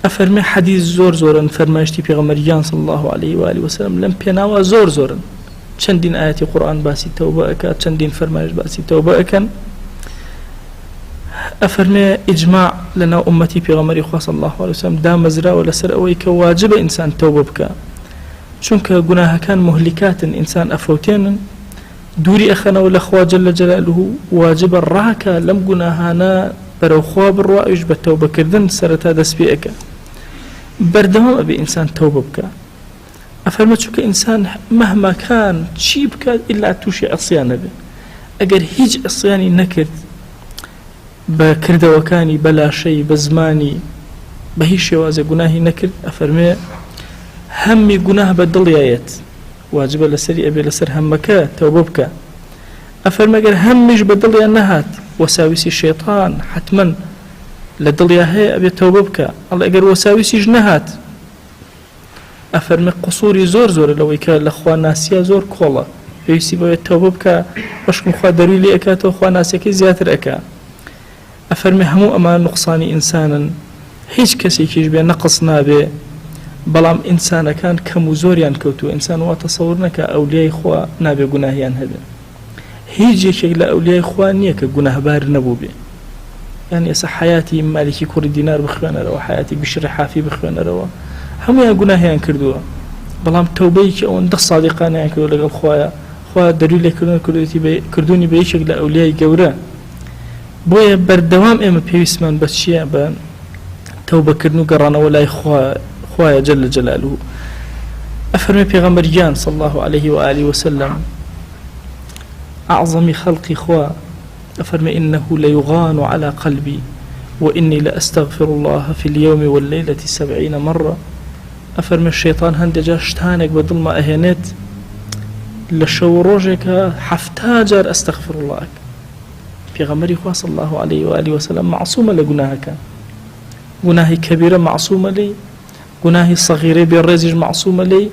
أفرمي حديث زور فرماشتي بيغمريان صلى الله عليه وآله وسلم لم بيناوا زور چندين آيات قرآن باسي توبة أكا چندين فرماش باسي توبة أكا أفرمي إجماع لنا أمتي بيغمري صلى الله عليه وسلم دام مزرا ولا سر أويك واجب إنسان توبة بك چونك قناها كان مهلكات إنسان أفوتين دوري أخنا ولا خوا جل جلاله واجب الراكا لم قناهانا برو خواب الرائج بالتوبة كردن سرتا دس بيئك بردوام أبي إنسان توبة بك أفرمت شو كإنسان مهما كان شي بك إلا توشي عصيان به أجر هيج عصياني نكرد بكرد وكاني بلا شيء بزماني بهيش وازا قناهي نكرد أفرمي همي قناه بالضليات واجب لسري أبي لسر همك توبة بك أفرمي أجر هميش بالضليا نهات وساوسي الشيطان حتما لدليا هي أبي توبة بك الله أجر وساوسي جنهات أفرمي قصوري زور لو يكال لأخوان ناسيا زور كولا يسي بوي توبة بك بشكم خوا درويلي أكاتو أخوان ناسيكي زياتر أكا أفرمي همو أمان نقصاني إنسانا هيج كسي كيش بي نقص نابي بلام إنسان كان كمزوريان كوتو إنسان وتصورنا كأولياء خوا نابي قناهيان هذا هيج يشيك لأولياء خوا نيك قناه بار نبوبي يعني أسا حياتي مالكي كور دينار بخوانا روا حياتي بشر حافي بخوانا روا هم يا قناهيان كردوا بلام توبيك أو ندخ صادقان يعني كردوا لقل خوا دليل كردوني بيشيك لأولياء قورا بويا بردوام إما بيسمان بسشيا بان توبة كردنو قرانا ولا خوايا جل جلاله أفرمي بيغمبريان صلى الله عليه وآله وسلم أعظم خلق خوا أفرمي إنه ليغان على قلبي وإني لأستغفر الله في اليوم والليلة 70 مرة أفرمي الشيطان هندجا اشتانك بدل ما أهنت لشو روجك حفتاجر أستغفر الله بيغمبري خوا صلى الله عليه وآله وسلم معصومة لقناهك قناهي كبيرة معصومة لي قناهي صغيرة بالرزج معصومة لي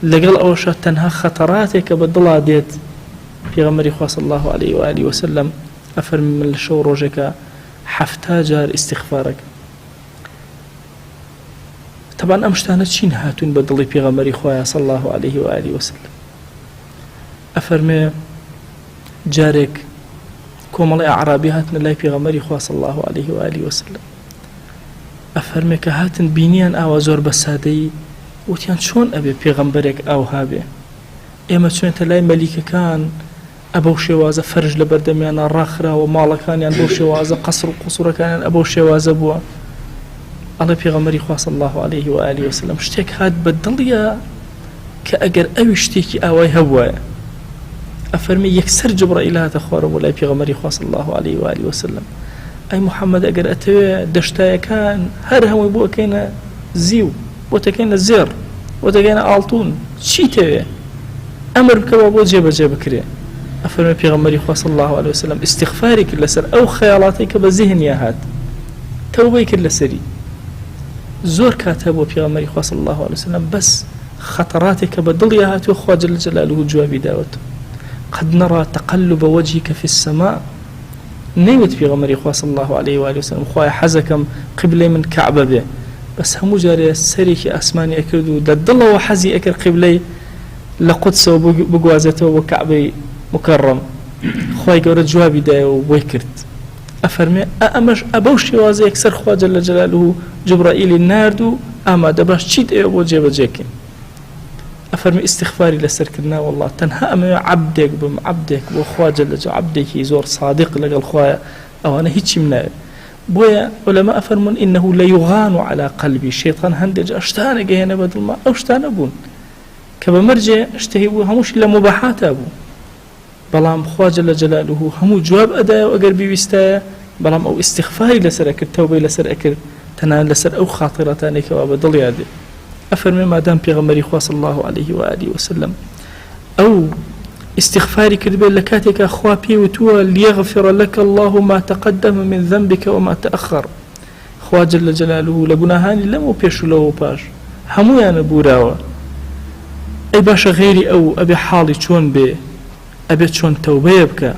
لقل أوشا تنها خطراتك بدلا ديت في غمر إخوة صلى الله عليه وآله وسلم أفرم من الشو روجك حفتاجر استغفارك طبعا أمشتانت شين هاتون بدلي في غمر إخوة صلى الله عليه وآله وسلم أفرم جارك كومالي أعرابي هاتن الله في غمر إخوة صلى الله عليه وآله وسلم أفرمي كهاتن بينيان أو زور بسادي وتيان شون أبي بيغمبرك أو هابي إما شون تلاي مليك كان أبو شوازة فرج لبردميان الراخرة ومالا كان يعني أبو شوازة قصر وقصورة كان أبو شوازة بوا الله بيغمبري خواه صلى الله عليه وآله وسلم اشتيك هاد بدليا كأجر أو اشتيكي أوي هواي أفرمي يكسر جبرائيل هذا خوار ولا بيغمبري خواه صلى الله عليه وآله وسلم أي محمد أجر أتوي دشتايا كان هر هم يبوا كينا زيو وتكينا زير وتكينا آلتون شي توي أمر بكبابو جيبا كريه أفرمي بيغمبري خواه صلى الله عليه وسلم استغفاري كل سر أو خيالاتك بذهن يا هاد توبي كل سري زور كاتبوا بيغمبري خواه صلى الله عليه وسلم بس خطراتك بدل يا هات وخوا جل جلاله جوابي داوته قد نرى تقلب وجهك في السماء نيوت في غمر إخوة صلى الله عليه وآله وسلم خوايا حزكم قبلي من كعبة به بس همو جاري سريك أسماني أكردو ددل وحزي أكر قبلي لقدس وبقوازته وكعبي مكرم خوايا قورة جوابي دا وبيكرت أفرمي أمش أبوشي وازي أكسر خوا جل جلاله جبرائيل الناردو أما دباش تشيد أبو جيبا جيكي أفرمي استغفاري لسركنا والله تنها أمي عبدك بمعبدك وخوا جل جلاله عبدك يزور صادق لقى الخوايا أو أنا هيتشي منا بويا علماء أفرمون إنه ليغان على قلبي الشيطان هندج أشتانا جهنا بدل ما أشتانا بون كما مرجع اشتهيبو هموش إلا مباحات أبو بلام خوا جل جلاله همو جواب أداء وأقر بيستايا بلام أو استغفاري لسر أكر توبي لسر أكر تنال لسر أو خاطرتاني كواب ضل يادي أفرمي ما دام بيغمري خوا صلى الله عليه وآله وسلم أو استغفاري كذبين لكاتك أخوا بيوتوا ليغفر لك الله ما تقدم من ذنبك وما تأخر خوا جل جلاله لقناهاني لم بيشو له باش همو يعني بوراوا أي باش غيري أو أبي حالي چون بي أبي چون توبة يبكى